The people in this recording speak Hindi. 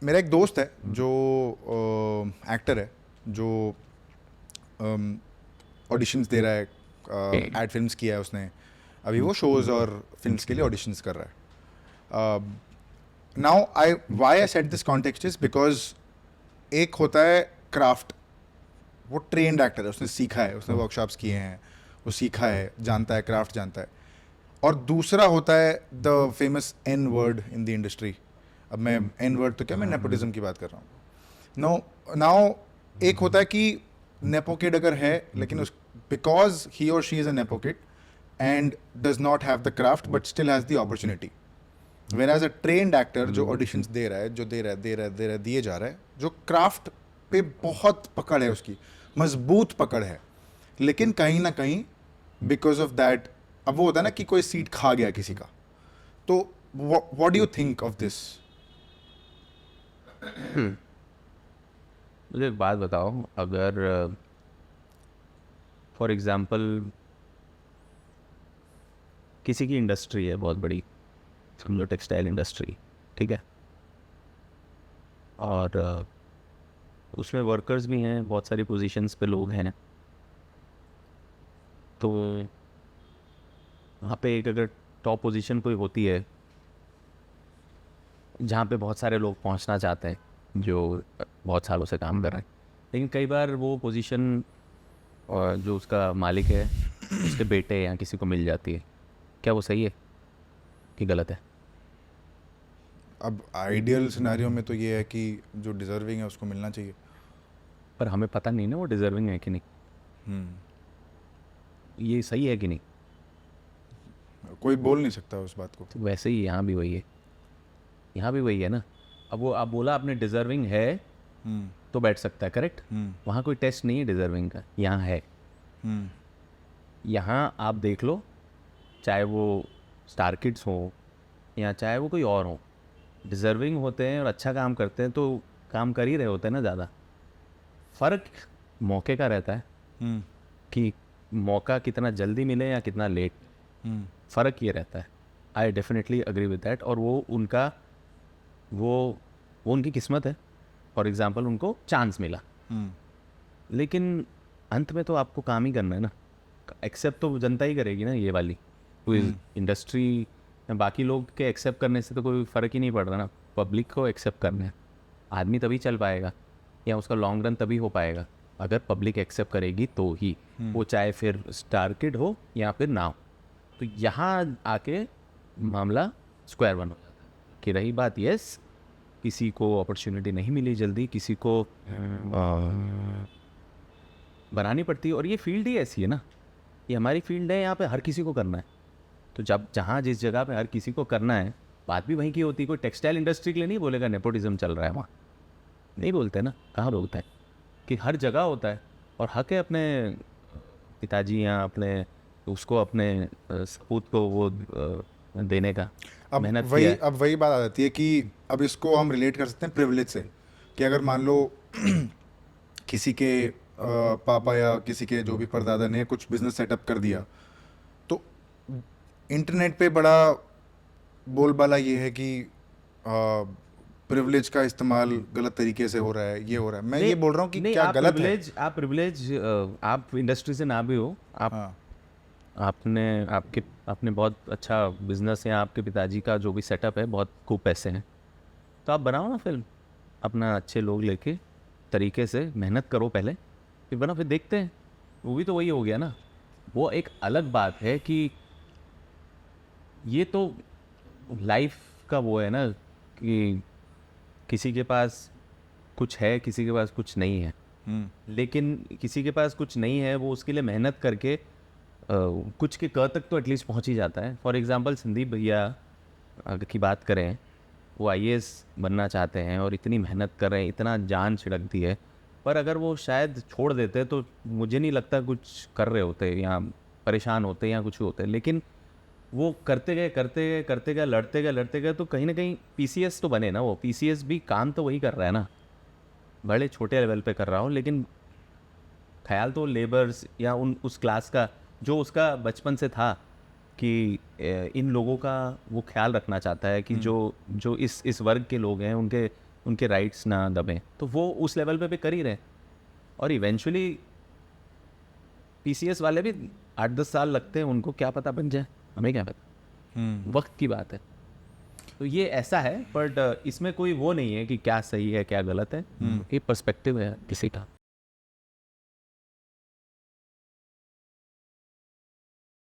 मेरा एक दोस्त है जो एक्टर है, जो ऑडिशंस दे रहा है, एड फिल्म्स किया है उसने, अभी वो शोज़ और फिल्म्स के लिए ऑडिशंस कर रहा है. Now I why I set this context is because एक होता है क्राफ्ट, वो ट्रेंड एक्टर है, उसने सीखा है, उसने वर्कशॉप्स किए हैं, वो सीखा है, जानता है, क्राफ्ट जानता है. और दूसरा होता है the famous N word in the industry. अब मैं एन वर्ड तो क्या, मैं नेपोटिज्म की बात कर रहा हूँ. नो नाउ एक होता है कि नेपोकिड अगर है, लेकिन उस बिकॉज ही और she is a nepo kid and does not have the craft but still has the opportunity. Whereas a trained actor जो ऑडिशंस दे रहा है, जो दे रहा है, दिए जा रहा है, जो क्राफ्ट पे बहुत पकड़ है, उसकी मजबूत पकड़ है, लेकिन कहीं ना कहीं बिकॉज ऑफ दैट, अब वो होता है ना कि कोई सीट खा गया किसी का. तो what do you think of this? मुझे एक बात बताओ, अगर फॉर एग्जांपल किसी की इंडस्ट्री है बहुत बड़ी, समझो टेक्सटाइल इंडस्ट्री, ठीक है, और उसमें वर्कर्स भी हैं, बहुत सारी पोजीशंस पे लोग हैं, तो वहाँ पे एक अगर टॉप पोजीशन कोई होती है जहाँ पे बहुत सारे लोग पहुँचना चाहते हैं जो बहुत सालों से काम कर रहे हैं, लेकिन कई बार वो पोजीशन और जो उसका मालिक है उसके बेटे या किसी को मिल जाती है, क्या वो सही है कि गलत है? अब आइडियल सिनेरियो में तो ये है कि जो डिजर्विंग है उसको मिलना चाहिए. पर हमें पता नहीं ना वो डिजर्विंग है कि नहीं, ये सही है कि नहीं. कोई बोल नहीं सकता उस बात को. तो वैसे ही यहाँ भी वही है, यहाँ भी वही है ना. अब वो आप बोला आपने डिजर्विंग है तो बैठ सकता है, करेक्ट. वहाँ कोई टेस्ट नहीं है डिजर्विंग का, यहाँ है. यहाँ आप देख लो, चाहे वो स्टार किड्स हो या चाहे वो कोई और हो, डिजर्विंग होते हैं और अच्छा काम करते हैं तो काम कर ही रहे होते हैं ना ज़्यादा. फ़र्क मौके का रहता है कि मौका कितना जल्दी मिले या कितना लेट, फ़र्क ये रहता है. I definitely agree with that. और वो उनका वो उनकी किस्मत है. फॉर एग्जांपल उनको चांस मिला, लेकिन अंत में तो आपको काम ही करना है ना. एक्सेप्ट तो जनता ही करेगी ना, ये वाली कोई इंडस्ट्री बाकी लोग के एक्सेप्ट करने से तो कोई फ़र्क ही नहीं पड़ रहा ना. पब्लिक को एक्सेप्ट करना है, आदमी तभी चल पाएगा या उसका लॉन्ग रन तभी हो पाएगा अगर पब्लिक एक्सेप्ट करेगी तो ही, वो चाहे फिर स्टार किड हो या फिर ना हो. तो यहाँ आके मामला स्क्वायर वन हो जाता है कि रही बात यस, किसी को अपॉर्चुनिटी नहीं मिली जल्दी, किसी को बनानी पड़ती है. और ये फील्ड ही ऐसी है ना, ये हमारी फील्ड है, यहाँ पे हर किसी को करना है. तो जब जहाँ जिस जगह पे हर किसी को करना है, बात भी वहीं की होती है. कोई टेक्सटाइल इंडस्ट्री के लिए नहीं बोलेगा नेपोटिज्म चल रहा है वहाँ, नहीं बोलते ना. कहाँ बोलते हैं कि हर जगह होता है और हक है अपने पिताजी या अपने उसको अपने सपूत को वो देने का. अब मेहनत वही किया है. अब वही बात आ जाती है कि अब इसको हम रिलेट कर सकते हैं प्रिविलेज से, कि अगर मान लो किसी के पापा या किसी के जो भी परदादा ने कुछ बिजनेस सेटअप कर दिया, तो इंटरनेट पे बड़ा बोलबाला ये है कि प्रिविलेज का इस्तेमाल गलत तरीके से हो रहा है, ये हो रहा है. मैं ये बोल रहा हूँ कि नहीं, क्या गलत है? आप प्रिविलेज आप इंडस्ट्री से ना भी हो, आप हाँ. आपने बहुत अच्छा बिजनेस है, आपके पिताजी का जो भी सेटअप है बहुत खूब पैसे हैं, तो आप बनाओ ना फिल्म अपना, अच्छे लोग लेके तरीके से मेहनत करो पहले, फिर बना, फिर देखते हैं. वो भी तो वही हो गया ना. वो एक अलग बात है कि ये तो लाइफ का वो है ना कि किसी के पास कुछ है, किसी के पास कुछ नहीं है. लेकिन किसी के पास कुछ नहीं है, वो उसके लिए मेहनत करके कुछ के क तक तो एटलीस्ट पहुंच ही जाता है. फॉर एग्जांपल संदीप भैया अगर की बात करें, वो आईएएस बनना चाहते हैं और इतनी मेहनत कर रहे हैं, इतना जान छिड़क दी है, पर अगर वो शायद छोड़ देते तो मुझे नहीं लगता कुछ कर रहे होते या परेशान होते या कुछ होते. लेकिन वो करते गए, लड़ते गए, तो कहीं ना कहीं पीसीएस तो बने ना. वो पीसीएस भी काम तो वही कर रहा है ना, बड़े छोटे लेवल पे कर रहा हो, लेकिन ख्याल तो लेबर्स या उस क्लास का जो उसका बचपन से था कि इन लोगों का वो ख्याल रखना चाहता है कि जो जो इस वर्ग के लोग हैं उनके उनके राइट्स ना दबें, तो वो उस लेवल पे भी कर ही रहे हैं। और इवेंचुअली PCS वाले भी 8-10 साल लगते हैं, उनको क्या पता बन जाए, हमें क्या पता, वक्त की बात है। तो ये ऐसा है, बट इसमें कोई वो नहीं है कि क्या सही है क्या गलत है, ये पर्सपेक्टिव है किसी का।